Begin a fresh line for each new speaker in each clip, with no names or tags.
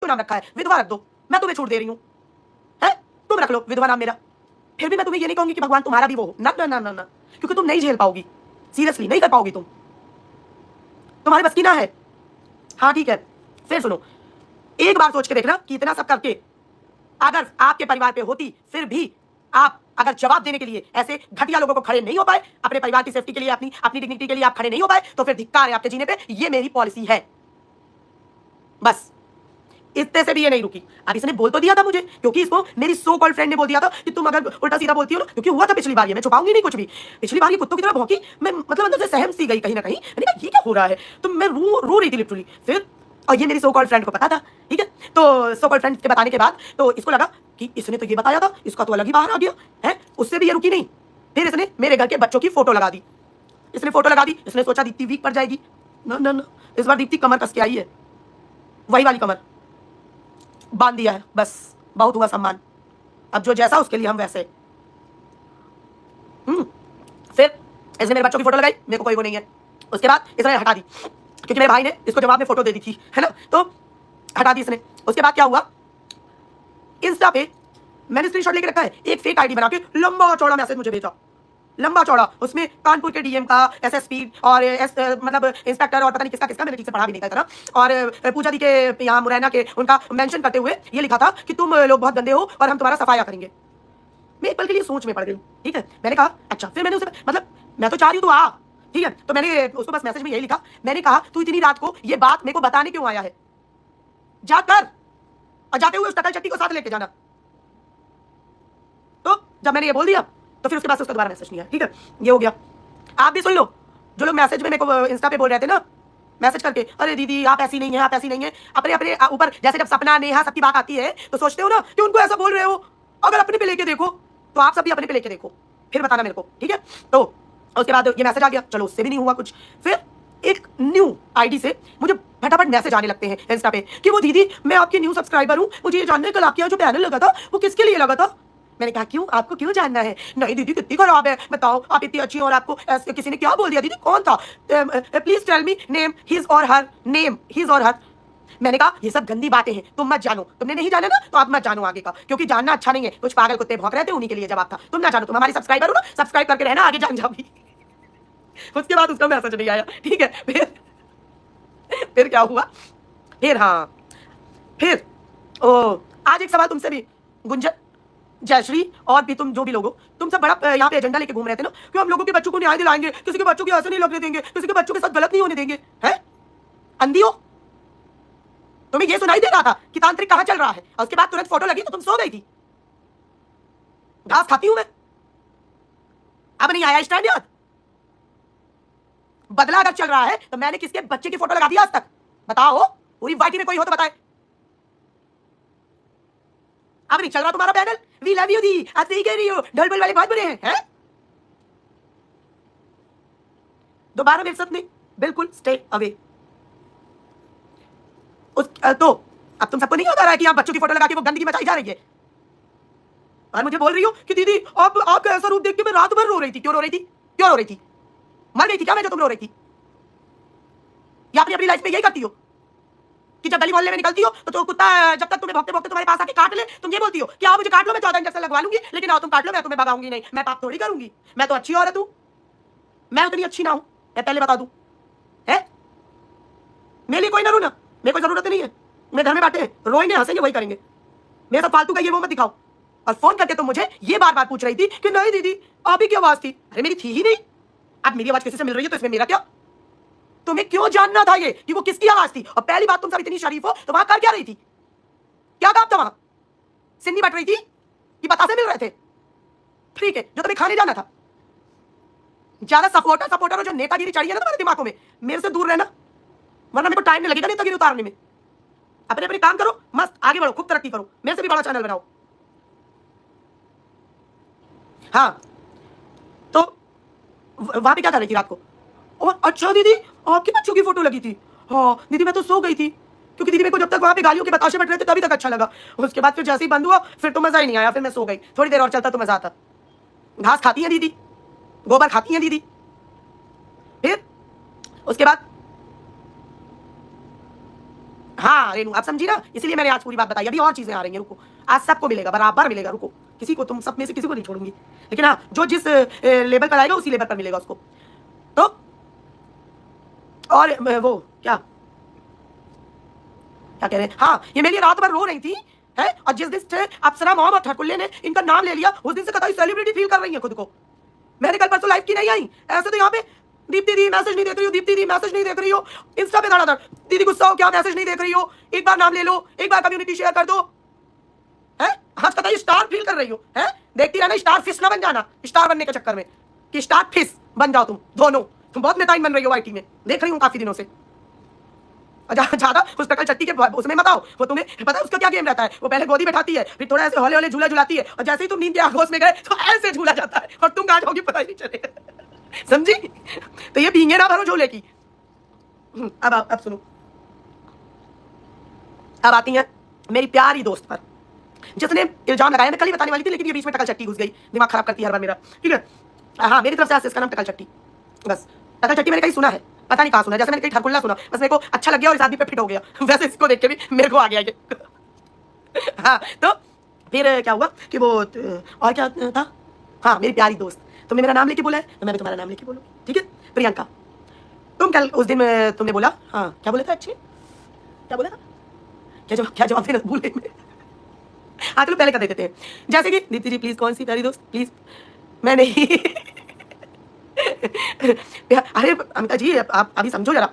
नाम रखा है, विधवा रख दो, मैं तुम्हें छूट दे रही हूँ, है तुम रख लो विधवा नाम मेरा। फिर भी मैं तुम्हें ये नहीं कहूंगी कि भगवान तुम्हारा भी वो हो, ना ना ना ना ना, क्योंकि तुम नहीं झेल पाओगी, सीरियसली नहीं कर पाओगी तुम, तुम्हारे बस की ना है। हाँ ठीक है, फिर सुनो, एक बार सोच के देखना कि इतना सब करके अगर आपके परिवार पे होती, फिर भी आप अगर जवाब देने के लिए ऐसे घटिया लोगों को खड़े नहीं हो पाए, अपने परिवार की सेफ्टी के लिए, अपनी डिग्निटी के लिए आप खड़े नहीं हो पाए, तो फिर धिक्कार है आपके जीने पे। ये मेरी पॉलिसी है, बस इतने से भी ये नहीं रुकी। अब इसने बोल तो दिया था मुझे, क्योंकि इसको मेरी सो कॉल्ड फ्रेंड ने बोल दिया था कि तुम अगर उल्टा सीधा बोलती हो ना, क्योंकि हुआ था पिछली बार, ये मैं छुपाऊंगी नहीं कुछ भी। पिछली बार ये कुत्तों की तरह भौंकी, मैं मतलब अंदर से सहम सी गई कहीं ना कहीं, मैंने कहा ये क्या हो रहा है, तो मैं रो रही थी लिटरली। फिर और ये मेरी सो कॉल्ड फ्रेंड को पता था, ठीक है, तो सो कॉल्ड फ्रेंड के बताने के बाद तो इसको लगा कि इसने तो ये बताया था, इसका तो अलग ही बाहर आ गया है। उससे भी ये रुकी नहीं, फिर इसने मेरे घर के बच्चों की फोटो लगा दी, इसने फोटो लगा दी, इसने सोचा दीप्ति वीक पड़ जाएगी, ना ना ना, इस बार दीप्ति कमर कस के आई है, वही वाली कमर बांध दिया है, बस बहुत हुआ सम्मान। अब जो जैसा उसके लिए हम वैसे। फिर इसने मेरे बच्चों की फोटो लगाई, मेरे को कोई वो नहीं है। उसके बाद इसने हटा दी, क्योंकि मेरे भाई ने इसको जवाब में फोटो दे दी थी, है ना, तो हटा दी इसने। उसके बाद क्या हुआ, इंस्टा पे मैंने स्क्रीनशॉट लेके रखा है, एक फेक आईडी बना के लंबा चौड़ा मैसेज मुझे भेजा, लंबा चौड़ा, उसमें कानपुर के डीएम का, एसएसपी और मतलब इंस्पेक्टर और पता नहीं किसका किसका, मैंने ठीक से पढ़ा भी नहीं था इतना, और पूजा दी के यहाँ मुरैना के उनका मेंशन करते हुए ये लिखा था कि तुम लोग बहुत गंदे हो और हम तुम्हारा सफाया करेंगे। मैं एक पल के लिए सोच में पड़ गई, ठीक है, मैंने कहा अच्छा, फिर मैंने उसे मतलब मैं तो चाह रही हूँ तो आ, ठीक है, तो मैंने उसको बस मैसेज में यही लिखा, मैंने कहा तू इतनी रात को ये बात मेरे को बताने क्यों आया है, जाकर और जाते हुए उस टकल चट्टी को साथ लेके जाना। तो जब मैंने ये बोल दिया तो फिर उसके बाद उसका दोबारा मैसेज नहीं आया, ठीक है, ये हो गया। आप भी सुन लो, जो लोग मैसेज में मेरे को इंस्टा पे बोल रहे थे ना, मैसेज करके, अरे दीदी आप ऐसी नहीं है, आप ऐसी नहीं है, अपने अपने ऊपर जैसे जब सपना नेहा सबकी बात आती है तो सोचते हो ना कि उनको ऐसा बोल रहे हो, अगर अपने पे लेके देखो तो आप सब भी अपने पे लेके देखो, फिर बताना मेरे को, ठीक है। तो उसके बाद ये मैसेज आ गया, चलो उससे भी नहीं हुआ कुछ। फिर एक न्यू आईडी से मुझे फटाफट मैसेज आने लगते हैं इंस्टा पे कि वो दीदी मैं आपकी न्यू सब्सक्राइबर हूँ, मुझे ये जानने कल आपके यहाँ जो पैनल लगा था वो किसके लिए लगा था। मैंने कहा क्यों, आपको क्यों जानना है। नहीं दीदी कितनी खराब है, बताओ आप इतनी अच्छी हो और आपको किसी ने क्या बोल दिया। दीदी कौन था, please tell me name his or her, name his or हर। मैंने कहा ये सब गंदी बातें हैं, तुम मत जानो, तुमने नहीं जाना ना तो आप मत जानो आगे का, क्योंकि जानना अच्छा नहीं है। कुछ पागल कुत्ते भौंक रहे थे, उन्हीं के लिए जवाब था, तुम ना जानो, तुम हमारी सब्सक्राइबर हो ना, सब्सक्राइब करके रहना, आगे जान जाओगी। उसके बाद उसका मैसेज नहीं आया, ठीक है। फिर क्या हुआ, फिर हाँ, फिर ओ आज एक सवाल तुमसे भी, गुंजन, जयश्री और भी तुम जो भी लोग हो, तुम सब बड़ा यहाँ पे एजेंडा लेके घूम रहे थे ना कि हम लोगों के बच्चों को न्याय दिलाएंगे, किसी के बच्चों की ऐसे नहीं लगने देंगे, किसी के बच्चों के साथ गलत नहीं होने देंगे, हैं अंधी हो। तुम्हें ये सुनाई दे रहा था कि तांत्रिक कहाँ चल रहा है, और उसके बाद तुरंत फोटो लगी तो तुम सो गई थी। घास खाती हूं मैं, अब नहीं आया स्टैंड याद। बदला अगर चल रहा है तो मैंने किसके बच्चे की फोटो लगा दी आज तक, बताओ, पूरी वाइटी में कोई हो तो बताए। अब नहीं चल रहा तुम्हारा पैनल, वी लव यू दी, आज सही कह रही हो, ढलबल वाले बहुत बुरे हैं, दोबारा मेरे साथ नहीं, बिल्कुल स्टे अवे। तो अब तुम सबको नहीं होता रहा है कि आप बच्चों की फोटो लगा के वो गंदगी मचाई जा रही है, और मुझे बोल रही हो कि दीदी आपका ऐसा रूप देख के मैं रात भर रो रही थी। क्यों रो रही थी, क्यों रो रही थी, मर गई थी क्या मैं जो तुम रो रही थी, या अपनी अपनी लाइफ में यही करती हो कि जब गली मोहल्ले में निकलती हो तो कुत्ता जब तक तुम्हें भौंकते भौंकते तुम्हारे पास आके काट ले, तुम ये बोलती हो कि आओ मुझे काट लो, मैं 14 इंजेक्शन लगवा लूंगी, लेकिन आओ तुम काट लो, मैं तुम्हें भगाऊंगी नहीं, मैं पाप थोड़ी करूंगी, मैं तो अच्छी औरत हूं, मैं उतनी अच्छी ना हूं, मैं पहले बता दूं, है मेरे लिए कोई ना रोना, मेरे को जरूरत नहीं है, मेरे घर में बैठे हैं, रोएंगे हंसेंगे वही करेंगे, मेरे साथ फालतू का ये वो मत दिखाओ। और फोन करके तुम मुझे ये बार बार पूछ रही थी कि नहीं दीदी आप ही की आवाज थी, अरे मेरी थी ही नहीं, अब मेरी आवाज किसी से मिल रही है तो इसमें मेरा क्या, तुम्हें क्यों जानना था ये कि वो किसकी आवाज थी। और पहली बात तुम सब इतनी शरीफ हो तो वहां कर क्या रही थी, क्या काम था वहां, सिन्नी बट रही थी कि बतासे मिल रहे थे, ठीक है, जो तुम्हें खाने जाना था। ज्यादा सपोर्टर और जो नेतागिरी चढ़ी है ना तुम्हारे दिमागों में, मेरे से दूर रहना, वरना मेरे को टाइम नहीं लगेगा नेतागिरी उतारने में। अपने अपने काम करो, मस्त आगे बढ़ो, खूब तरक्की करो, मेरे से भी बड़ा चैनल बनाओ। हाँ तो वहां पे क्या कर रही थी रात को, और अच्छा दीदी आपके बच्चों की फोटो लगी थी, हाँ दीदी मैं तो सो गई थी, क्योंकि दीदी मेरे को जब तक वहां पे गालियों के बताशे बट रहे थे तभी तक अच्छा लगा, उसके बाद फिर जैसे ही बंद हुआ फिर तो मजा ही नहीं आया, फिर मैं सो गई, थोड़ी देर और चलता तो मजा आता। घास खाती है दीदी, गोबर खाती है दीदी। फिर उसके बाद हाँ रेनू, आप समझी ना, इसीलिए मैंने आज पूरी बात बताई। अभी और चीजें आ रही हैं, रुको, आज सबको मिलेगा, बराबर मिलेगा, रुको, किसी को, तुम सब में से किसी को नहीं छोड़ूंगी, लेकिन हाँ जो जिस लेवल पर आएगा उसी लेवल पर मिलेगा उसको। तो और वो क्या क्या कह रहे हैं, हाँ ये मेरी रात भर रो रही थी है, और जिस दिन से अप्सरा मॉम और ठकुल्ले ने इनका नाम ले लिया उस दिन से कतई सेलिब्रिटी फील कर रही है खुद को। मैंने कल परसों लाइव की नहीं आई, ऐसे तो यहाँ पे दीप्ति दी मैसेज नहीं देख रही हो, दीप्ति दी मैसेज नहीं देख रही हो, इंस्टा पे धड़ाधड़, दीदी गुस्सा हो क्या मैसेज नहीं देख रही हो, एक बार नाम ले लो, एक बार कम्युनिटी शेयर कर दो, है आज कतई स्टार फील कर रही हो, है देखती रहना, स्टार फिश ना बन जाना, स्टार बनने के चक्कर में, कि स्टार फिश बन जाओ तुम दोनों, तुम बहुत नेताइन बन रही हो आईटी में, देख रही हूँ काफी दिनों से। ज्यादा उस टकल चट्टी के उसमें मत आओ, वो तुम्हें पता है उसका क्या गेम रहता है, वो पहले गोदी बैठाती है, फिर थोड़ा ऐसे हौले हौले झूला झुलाती है, और जैसे ही तुम नींद के आगोश में गए तो ऐसे झूला जाता है और तुम कहाँ जाओगी पता ही नहीं चलेगा। समझी? तो ये पींगे ना भरो झूले की। अब सुनो, अब आती है मेरी प्यारी दोस्त पर जिसने इल्जाम लगाया, मैं कल ही बताने वाली थी लेकिन ये बीच में टकल चट्टी घुस गई, दिमाग खराब करती है हर बार मेरा, ठीक है। हाँ मेरी तरफ से इसका नाम टकल चट्टी, बस टकल चट्टी मैंने कहीं सुना है, पता नहीं कहाँ सुना, जैसे मैंने कहीं ठरकुल्ला सुना, बस मेरे को अच्छा लग गया और इस आदमी पे फिट हो गया, वैसे इसको देख के भी मेरे को आ गया ये। हाँ तो फिर क्या हुआ कि वो और क्या था, हाँ मेरी प्यारी दोस्त, तुमने मेरा नाम लेके बोला है तो मैं भी तुम्हारा नाम लेके बोलूँ, ठीक है। प्रियंका, तुम कल उस दिन तुमने बोला, हाँ क्या बोला था एक्चुअली, क्या बोला था, क्या जवाब देना भूल गई मैं। हाँ चलो पहले कर देते हैं, जैसे कि दीप्ति जी प्लीज कौन सी प्यारी दोस्त प्लीज, मैं नहीं। अरे अमिता जी आप अभी समझो जरा,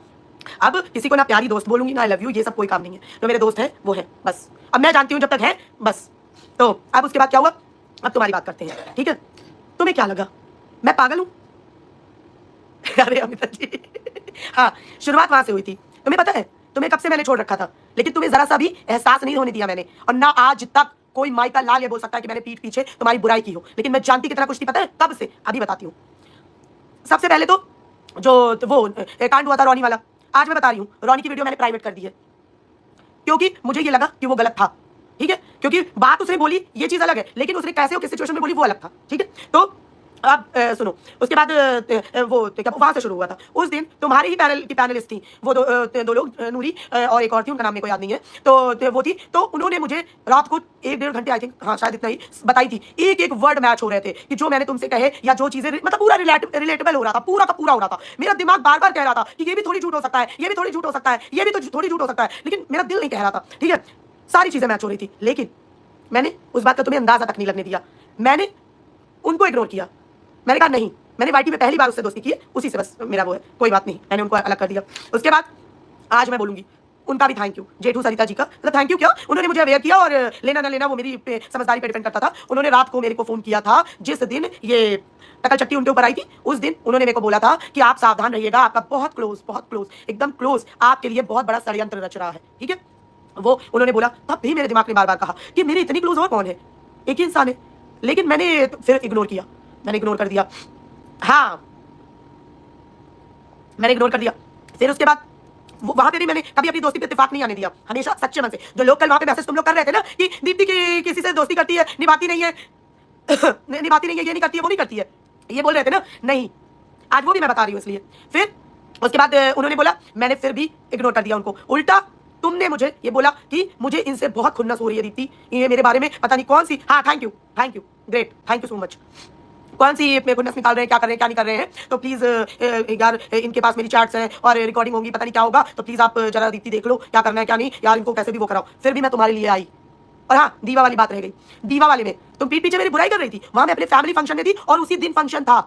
अब किसी को ना प्यारी दोस्त बोलूंगी ना आई लव यू, ये सब कोई काम नहीं है, तो मेरे दोस्त हैं वो है बस, अब मैं जानती हूँ जब तक है बस। तो अब उसके बाद क्या हुआ, अब तुम्हारी बात करते हैं, ठीक है। तुम्हें क्या लगा मैं पागल हूँ? अरे अमिता जी हाँ शुरुआत वहां से हुई थी, तुम्हें पता है तुम्हें कब से मैंने छोड़ रखा था, लेकिन तुम्हें जरा सा भी एहसास नहीं होने दिया मैंने, और ना आज तक कोई माई का लाल ये बोल सकता है कि मैंने पीठ पीछे तुम्हारी बुराई की हो, लेकिन मैं जानती कितना कुछ थी पता है कब से, अभी बताती हूँ। सबसे पहले तो जो तो वो कांड हुआ था रॉनी वाला, आज मैं बता रही हूँ, रॉनी की वीडियो मैंने प्राइवेट कर दी है क्योंकि मुझे ये लगा कि वो गलत था, ठीक है, क्योंकि बात उसने बोली ये चीज अलग है, लेकिन उसने कैसे और किस सिचुएशन में बोली वो अलग था, ठीक है। तो अब सुनो, उसके बाद वो क्या वहां से शुरू हुआ था, उस दिन तुम्हारी ही पैनल की पैनलिस्ट थी वो दो लोग, नूरी और एक और थी, उनका नाम मेरे को याद नहीं है, तो वो थी, तो उन्होंने मुझे रात को 1-1.5 घंटे आई थिंक, हाँ शायद इतना ही बताई थी, एक एक वर्ड मैच हो रहे थे कि जो मैंने तुमसे कहे या जो चीजें मतलब पूरा रिलेटेबल हो रहा था, पूरा का पूरा हो रहा था। मेरा दिमाग बार बार कह रहा था कि ये भी थोड़ी झूठ हो सकता है, ये भी थोड़ी झूठ हो सकता है, ये भी तो थोड़ी झूठ हो सकता है, लेकिन मेरा दिल नहीं कह रहा था, ठीक है। सारी चीजें मैच हो रही थी, लेकिन मैंने उस बात का तुम्हें अंदाजा तक नहीं लगने दिया, मैंने उनको इग्नोर किया, मैंने कहा नहीं, मैंने वाईटी में पहली बार उससे दोस्ती की है, उसी से बस मेरा वो है, कोई बात नहीं, मैंने उनको अलग कर दिया। उसके बाद आज मैं बोलूंगी उनका भी थैंक यू, जेठू सरिता जी का, मतलब थैंक यू क्या, उन्होंने मुझे अवेयर किया, और लेना ना लेना वो मेरी समझदारी पे डिपेंड करता था। उन्होंने रात को मेरे को फोन किया था जिस दिन ये टकल चट्टी उनके ऊपर आई थी, उस दिन उन्होंने मेरे को बोला था कि आप सावधान रहिएगा, आपका बहुत क्लोज एकदम क्लोज आपके लिए बहुत बड़ा षड्यंत्र रच रहा है, ठीक है। वो उन्होंने बोला, तब भी मेरे दिमाग ने बार बार कहा कि मेरे इतनी क्लोज और कौन है, एक ही इंसान है, लेकिन मैंने फिर इग्नोर किया, मैंने इग्नोर कर दिया, हाँ मैंने इग्नोर कर दिया। फिर उसके बाद वहां पे भी मैंने कभी अपनी दोस्ती पे इत्तेफाक नहीं आने दिया, हमेशा सच्चे मन से। जो लोग कल वहां पे मैसेज तुम लोग कर रहे थे ना कि दीप्ति की किसी से दोस्ती करती है, निभाती नहीं है निभाती नहीं है, ये नहीं करती है, वो नहीं करती है, ये बोल रहे थे ना, नहीं आज वो भी मैं बता रही हूँ। इसलिए फिर उसके बाद उन्होंने बोला, मैंने फिर भी इग्नोर कर दिया उनको। उल्टा तुमने मुझे ये बोला कि मुझे इनसे बहुत खुन्नस हो रही है दीप्ति, ये मेरे बारे में पता नहीं कौन सी, हाँ thank you great, thank you so much, कौन सी अपने खुन्नस निकाल रहे हैं, क्या कर रहे हैं क्या नहीं कर रहे हैं, तो प्लीज यार इनके पास मेरी चैट्स हैं और रिकॉर्डिंग होंगी, पता नहीं क्या होगा, तो प्लीज आप जरा दीप्ति देख लो क्या करना है क्या नहीं, यार इनको कैसे भी वो कराओ। फिर भी मैं तुम्हारे लिए आई। और हाँ दीवा वाली बात रह गई, दीवा वाले में तुम पीठ पीछे मेरी बुराई कर रही थी, वहां मैं अपने फैमिली फंक्शन में थी और उसी दिन फंक्शन था,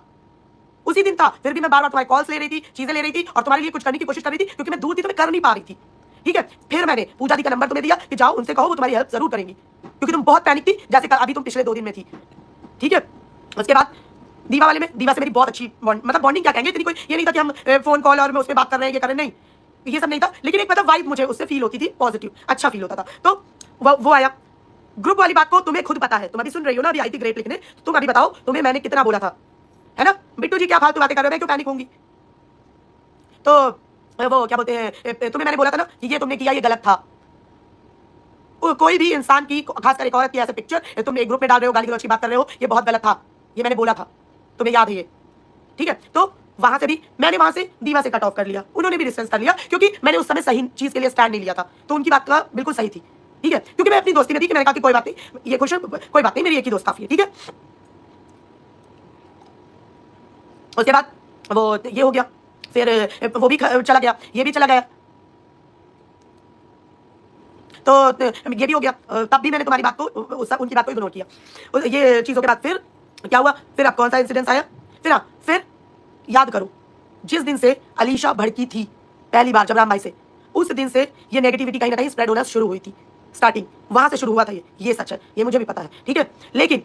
उसी दिन था, फिर भी मैं बार बार तुम्हारी कॉल्स ले रही थी, चीजें ले रही थी और तुम्हारे लिए कुछ करने की कोशिश कर रही थी, क्योंकि मैं दूर थी तो मैं कर नहीं पा रही थी, ठीक है। फिर मैंने पूजा दी का नंबर तुम्हें दिया कि जाओ उनसे कहो, वो तुम्हारी हेल्प जरूर करेंगी, क्योंकि तुम बहुत पैनिक थी, जैसे अभी तुम पिछले 2 दिन में थी, ठीक है। उसके बाद दीवा वाले में दीवा से मेरी बहुत अच्छी मतलब बॉन्डिंग क्या कहेंगे, इतनी कोई ये नहीं था कि हम फोन कॉल और मैं उस पर बात कर रहे हैं, ये कर रहे नहीं, ये सब नहीं था, लेकिन एक मतलब वाइब मुझे उससे फील होती थी, पॉजिटिव अच्छा फील होता था। तो वो आया। ग्रुप वाली बात को तुम्हें खुद पता है, तुम अभी सुन रही हो ना, अभी आई थी ग्रेट लिखने, तुम अभी बताओ तुम्हें मैंने कितना बोला था, है ना बिट्टू जी, क्या फालतू बातें कर रहे हो, मैं क्यों पैनिक होंगी। तो वो क्या बोलते हैं, तुम्हें मैंने बोला था ना कि ये तुमने किया ये गलत था, कोई भी इंसान की खासकर एक औरत की ऐसे पिक्चर तुम एक ग्रुप में डाल रहे हो, गाली गलौज की बात कर रहे हो, ये बहुत गलत था, ये मैंने बोला था, तुम्हें याद है ये, ठीक है। तो वहां से भी मैंने वहां से दीवा से कट ऑफ कर लिया, उन्होंने भी डिस्टेंस कर लिया, क्योंकि मैंने उस समय सही चीज के लिए स्टैंड नहीं लिया था। तो उनकी बात का बिल्कुल सही थी, ठीक है, क्योंकि मैं अपनी दोस्ती में थी कि मैंने कहा कि कोई बात नहीं, ये खुश है, कोई बात नहीं, मेरी एक ही दोस्त काफी है, ठीक है। उसके बाद वो ये हो गया, फिर वो भी चला गया, ये भी चला गया, तो ये भी हो गया। तब भी मैंने तुम्हारी बात को, उनकी बात को इग्नोर किया। ये चीज़ों के बाद फिर क्या हुआ, फिर अब कौन सा इंसिडेंस आया, फिर हाँ, फिर याद करो, जिस दिन से अलीशा भड़की थी पहली बार जबराम भाई से, उस दिन से ये नेगेटिविटी कहीं ना कहीं स्प्रेड होना शुरू हुई थी। स्टार्टिंग वहां से शुरू हुआ था, ये सच है, ये मुझे भी पता है, ठीक है। लेकिन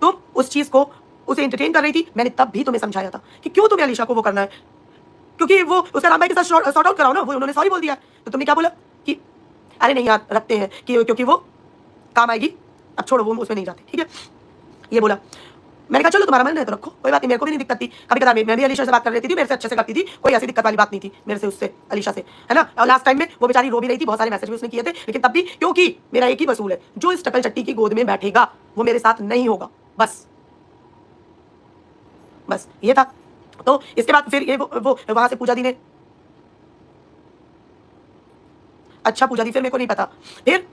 तुम उस चीज को, उसे एंटरटेन कर रही थी। मैंने तब भी तुम्हें समझाया था कि क्यों तुम्हें अलीशा को वो करना है, क्योंकि वो उसका राम भाई के साथ सॉर्ट आउट कराओ ना, वो उन्होंने सॉरी बोल दिया। तो तुमने क्या बोला कि अरे नहीं यार रखते हैं, कि क्योंकि वो काम आएगी, अब छोड़ो, वो उसमें नहीं जाते, ठीक है, ये बोला। मैंने कहा चलो तुम्हारा मन है तो रखो, कोई बात नहीं, मेरे को भी नहीं दिक्कत थी। कभी कदार मैं भी अलीशा से बात कर लेती थी, मेरे से अच्छे से करती थी, कोई ऐसी दिक्कत वाली बात नहीं थी मेरे से, उससे अलीशा से, है ना। और लास्ट टाइम में वो बेचारी रो भी रही थी, बहुत सारे मैसेज भी उसने किए थे, लेकिन तब भी, क्योंकि मेरा एक ही वसूल है, जो इस टकल चट्टी की गोद में बैठेगा वो मेरे साथ नहीं होगा, बस ये था। तो इसके बाद फिर ये वो वहां से पूजा दी ने, अच्छा पूजा दी, फिर मेरे को नहीं पता। फिर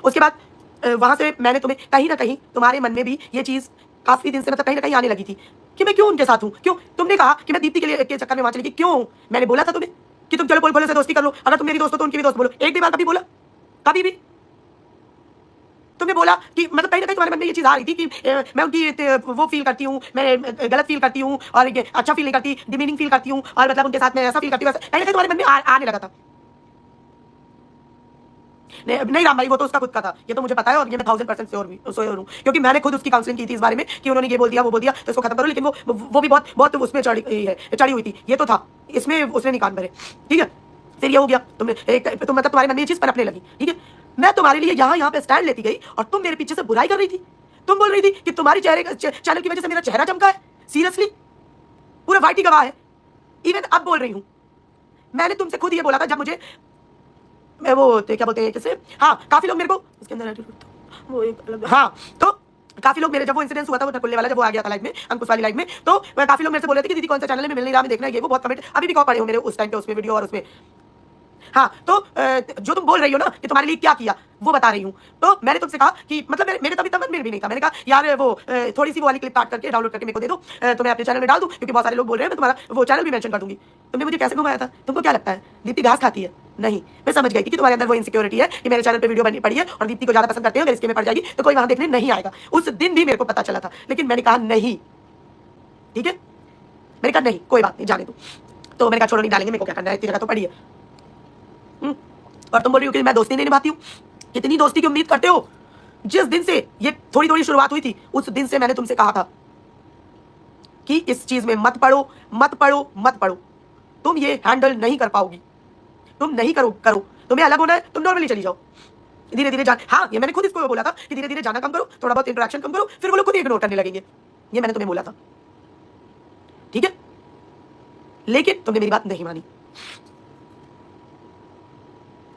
उसके बाद वहां से मैंने तुम्हें कहीं ना कहीं, तुम्हारे मन में भी ये चीज काफी दिन से, मतलब कहीं ना कहीं आने लगी थी कि मैं क्यों उनके साथ हूँ, क्यों। तुमने कहा कि मैं दीप्ति के चक्कर में वहां चली गई, क्यों। मैंने बोला था तुम्हें कि तुम चलो पोल पोल से दोस्ती कर लो, अगर तुम मेरी दोस्त हो तो उनकी भी दोस्त बोलो, एक भी बार कभी बोला, कभी भी तुमने बोला कि, मतलब कहीं ना कहीं तुम्हारे मन में ये चीज आ रही थी कि मैं उनकी वो फील करती हूँ, मैं गलत फील करती हूँ, और अच्छा फील नहीं करती, डिमीनिंग फील करती हूँ, और मतलब उनके साथ मैं ऐसा फील करती हूँ, कहीं ना कहीं तुम्हारे मन में आने लगा था। नहीं राम भाई, वो तो उसका खुद का था, ये तो मुझे पता है, और ये मैं 1000% श्योर हूँ, क्योंकि मैंने खुद उसकी काउंसलिंग की थी इस बारे में कि उन्होंने ये बोल दिया, वो बोल दिया, तो इसको खत्म करो। लेकिन वो भी बहुत उसमें चढ़ी हुई थी, ये तो था, इसमें उसने नहीं कान भरे, ठीक है। फिर ये हो गया, तुम मतलब तुम्हारे मन में ये चीज पनपने लगी, ठीक है। मैं तुम्हारे लिए यहाँ पे स्टैंड लेती गई, और तुम मेरे पीछे से बुराई कर रही थी। तुम बोल रही थी कि तुम्हारी चैनल की वजह से मेरा चेहरा चमका है, सीरियसली, पूरा वाइट ही गवाह है। इवन अब बोल रही हूँ, मैंने तुमसे खुद ये बोला था, जब मुझे मैं वो क्या बोलते हैं जैसे, हाँ, काफी लोग मेरे को इसके अंदर वो एक अलग, हाँ, तो काफी लोग मेरे, जब वो इंसिडेंस हुआ था, वो ढकुल्ले वाला, जब वो आ गया था लाइव में, अंकुश वाली लाइव में, तो काफी लोग मेरे से बोल रहे थे कि दीदी कौन सा चैनल है, मैं मिल नहीं रहा, मैं देखना है, ये वो बहुत कमेंट अभी भी कॉल पड़े हो मेरे उस टाइम पे, उसमें वीडियो और उसमें। हाँ, तो जो तुम बोल रही हो ना कि तुम्हारे लिए क्या किया, वो बता रही हूँ। तो मैंने तुमसे कहा कि, मतलब मेरे तभी तक मेरे भी नहीं था, मैंने कहा यार वो थोड़ी सी वो वाली क्लिप काट करके डाउनलोड करके मेरे को दे दो, तो मैं अपने चैनल में डाल दूँ, क्योंकि बहुत सारे लोग बोल रहे हैं, मैं तुम्हारा वो चैनल भी मेंशन कर दूंगी। तुमने मुझे कैसे घुमाया था, तुमको क्या लगता है दीप्ति घास खाती है? नहीं, मैं समझ गई कि तुम्हारे अंदर वो इनसिक्योरिटी है कि मेरे चैनल पे वीडियो बनी पड़ी है और दीप्ति को ज्यादा पसंद करते हैं, अगर इसके में पड़ जाएगी तो कोई वहां देखने नहीं आएगा। उस दिन भी मेरे को पता चला था, लेकिन मैंने कहा नहीं, ठीक है, मैंने कहा नहीं, कोई बात नहीं, जाने दो। तो मैंने कहा छोड़ो, नहीं डालेंगे, मेरे को क्या करना है, इतनी जगह तो पड़ी है। और तुम बोल रही हो कि मैं दोस्ती नहीं निभाती हूँ, कितनी दोस्ती की उम्मीद करते हो। जिस दिन से ये थोड़ी थोड़ी शुरुआत हुई थी, उस दिन से मैंने तुमसे कहा था कि इस चीज में मत पड़ो, मत पड़ो, मत पड़ो, तुम ये हैंडल नहीं कर पाओगी, तुम नहीं करो, तुम्हें अलग होना है, तुम नॉर्मली चली जाओ, धीरे धीरे जान। हाँ, ये मैंने खुद इसको बोला था कि धीरे धीरे जाना कम करो, थोड़ा बहुत इंटरेक्शन कम करो, फिर वो लोग खुद इग्नोर करने लगेंगे, ये मैंने तुम्हें बोला था, ठीक है। लेकिन तुमने मेरी बात नहीं मानी।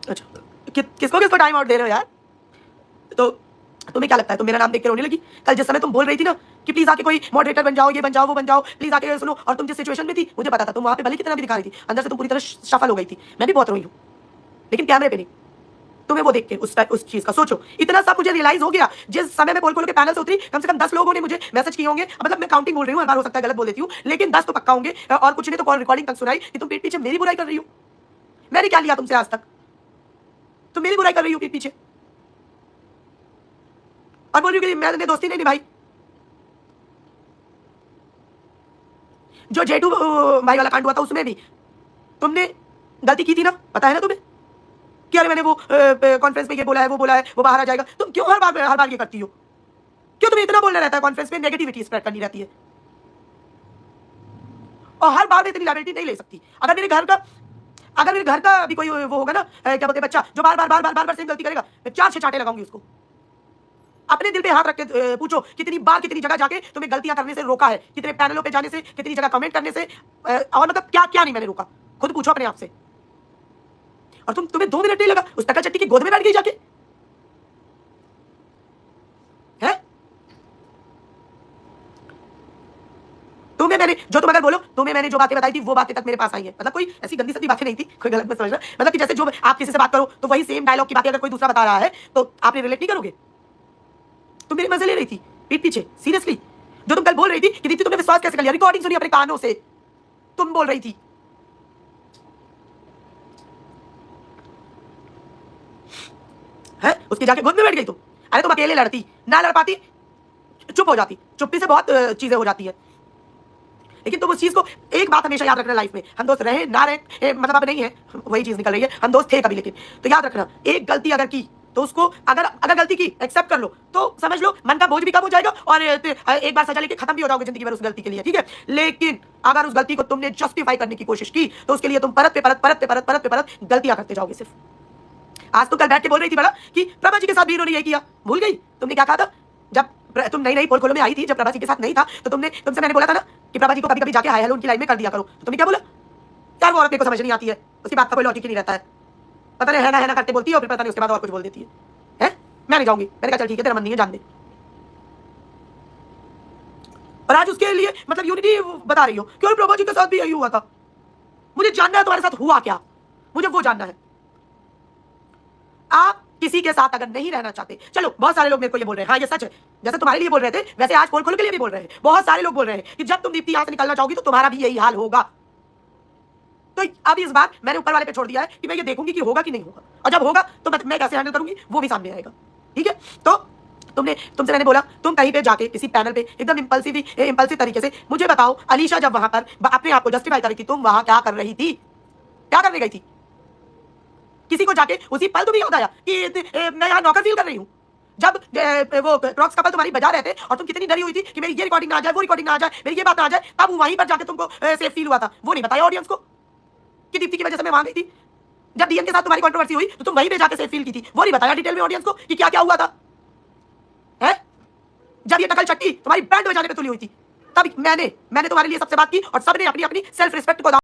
अच्छा, किसको टाइम आउट दे रहे हो यार? तो तुम्हें क्या लगता है, तुम मेरा नाम देख के रोने लगी? कल जिस समय तुम बोल रही थी ना कि प्लीज आके कोई मॉडरेटर बन जाओ, ये बन जाओ, वो बन जाओ, प्लीज आके सुनो, और तुम जिस सिचुएशन में थी मुझे पता था, तुम वहां पे भले कितना भी दिखा रही थी, अंदर से तुम पूरी तरह सफल हो गई थी, मैं भी बहुत रोई हूँ, लेकिन कैमरे पे नहीं। तुम्हें वो देख के उस चीज का सोचो, इतना सब मुझे रियलाइज हो गया जिस समय मैं पोल के पैनल से उतरी, कम से कम 10 लोगों ने मुझे मैसेज किए होंगे, मतलब मैं काउंटिंग बोल रही हूँ, हर बार हो सकता है गलत बोल देती हूँ, लेकिन 10 तो पक्का होंगे, और कुछ ने तो कॉल रिकॉर्डिंग तक सुनाई कि तुम पीठ पीछे मेरी बुराई कर रही हो। मैंने क्या लिया तुमसे आज तक? तुम मेरी बुराई कर रही हो पीठ पीछे, और बोल रही हो कि मैंने दोस्ती नहीं निभाई। जो जेटू भाई वाला कांड हुआ था, उसमें भी तुमने गलती की थी ना, पता है ना तुम्हें कि अरे मैंने वो कॉन्फ्रेंस में ये बोला है, वो बोला है, वो बाहर आ जाएगा। तुम क्यों हर बार ये करती हो? क्यों तुम्हें इतना बोलना रहता है कॉन्फ्रेंस में, नेगेटिविटी स्प्रेड करनी रहती है, और हर बार में इतनी लाइबिलिटी नहीं ले सकती। अगर मेरे घर का भी कोई वो होगा ना, क्या बोलते हैं, बच्चा जो बार सेम गलती करेगा, मैं 4-6 चांटे लगाऊंगी उसको। अपने दिल पे हाथ रख के पूछो कितनी बार, कितनी जगह जाके तुम्हें गलतियां करने से रोका है, कितने पैनलों पे जाने से, कितनी जगह कमेंट करने से, और मतलब क्या क्या नहीं मैंने रोका, खुद पूछो अपने आप से। और तुम्हें 2 मिनट नहीं लगा, उस टकल चट्टी की गोद में बैठ गई जाके, है? तुम्हें मैंने जो तुम अगर बोलो तुम्हें मैंने जो बातें बताई थी वो बातें तक मेरे पास आई है, मतलब कोई ऐसी गंदी सदी बातें नहीं थी, कोई गलत मत समझना, मतलब कि जैसे जो आप किसी से बात करो तो वही सेम डायलॉग की बातें अगर कोई दूसरा बता रहा है तो आपने रिलेट नहीं करोगे। तुम मेरे मजे ले रही थी पीठ पीछे, सीरियसली। जो तुम कल बोल रही थी कि दीप्ति तुमने विश्वास कैसे कर लिया, रिकॉर्डिंग सुनी अपने कानों से, तुम बोल रही थी है, उसके जाके गोद में बैठ गई तुम। अरे तुम अकेले लड़ती, ना लड़ पाती चुप हो जाती, चुप्पी से बहुत चीजें हो जाती है। लेकिन तुम उस चीज को, एक बात हमेशा याद रखना लाइफ में, हम दोस्त रहे ना रहे मतलब अब नहीं है, वही चीज निकल रही है, हम दोस्त थे कभी, लेकिन तो याद रखना एक गलती अगर की तो उसको अगर गलती की एक्सेप्ट कर लो तो समझ लो मन का बोझ भी कम हो जाएगा और एक बार सजा लेके खत्म भी हो जाओगे जिंदगी भर उस गलती के लिए, ठीक है। लेकिन अगर उस गलती को तुमने जस्टिफाई करने की कोशिश की तो उसके लिए तुम परत पे परत गलतियां करते जाओगे सिर्फ। आज तो कल बैठ के बोल रही थी बड़ा कि प्रभा जी के साथ भी इन्होंने ये किया, भूल गई तुमने क्या कहा था जब तुम नई पोल खोलो में आई थी, जब प्रभा जी के साथ नहीं था तो तुमसे मैंने बोला था ना कि प्रभा जी को कभी कभी जाके हाय हेलो उनकी लाइन में कर दिया करो, तो तुमने क्या बोला यार वो औरत मेरे को समझ नहीं आती है, उसकी बात का कोई लॉजिक ही नहीं रहता है, पता नहीं है ना करते बोलती है और फिर पता नहीं उसके बाद और कुछ बोल देती है मैं नहीं जाऊंगी। मैंने कहा चल ठीक है तेरा मन नहीं है जान दे। और आज उसके लिए मतलब यूनिटी बता रही हो क्यों, प्रभा जी के साथ भी यही हुआ था। मुझे जानना है तुम्हारे साथ हुआ क्या, मुझे वो जानना है। आप किसी के साथ अगर नहीं रहना चाहते, चलो बहुत सारे लोग मेरे को ये बोल रहे हैं, हाँ ये सच है, जैसे तुम्हारे लिए बोल रहे थे वैसे आज पोल खोल के लिए भी बोल रहे हैं, बहुत सारे लोग बोल रहे हैं कि जब तुम दीप्ति यहां से निकलना चाहोगी तो तुम्हारा भी यही हाल होगा। तो अब इस बार मैंने ऊपर वाले पे छोड़ दिया है कि मैं ये देखूंगी कि होगा कि नहीं होगा, और जब होगा तो मैं कैसे हैंडल करूंगी वो भी सामने आएगा, ठीक है। तो तुमसे मैंने बोला तुम कहीं पे जाके किसी पैनल पे एकदम इंपल्सिव तरीके से मुझे बताओ, अलीशा जब वहां पर अपने आप को जस्टिफाई कर रही थी, तुम वहां क्या कर रही थी, क्या करने गई थी? किसी को जाके उसी पल तुम्हें याद आया कि मैं यहाँ नौकर फील कर रही हूँ, जब वो क्रॉक्स कपल तुम्हारी बजा रहे थे और तुम कितनी डरी हुई थी कि मेरी ये रिकॉर्डिंग ना आ जाए, वो रिकॉर्डिंग ना आ जाए, मेरी ये बात ना आ जाए, तब वहीं पर जाके तुमको सेफ फील हुआ था, वो नहीं बताया ऑडियंस को कि दीप्ति की वजह से मैं वहां गई थी। जब डीएम के साथ तुम्हारी कंट्रोवर्सी हुई तो तुम वहीं पे जाके सेफ फील की थी, वो नहीं बताया डिटेल में ऑडियंस को कि क्या क्या हुआ था है? जब ये टकल चट्टी तुम्हारी बैंड बजाने पे तुली हुई थी तब मैंने तुम्हारे लिए सबसे बात की और सबने अपनी अपनी सेल्फ रिस्पेक्ट को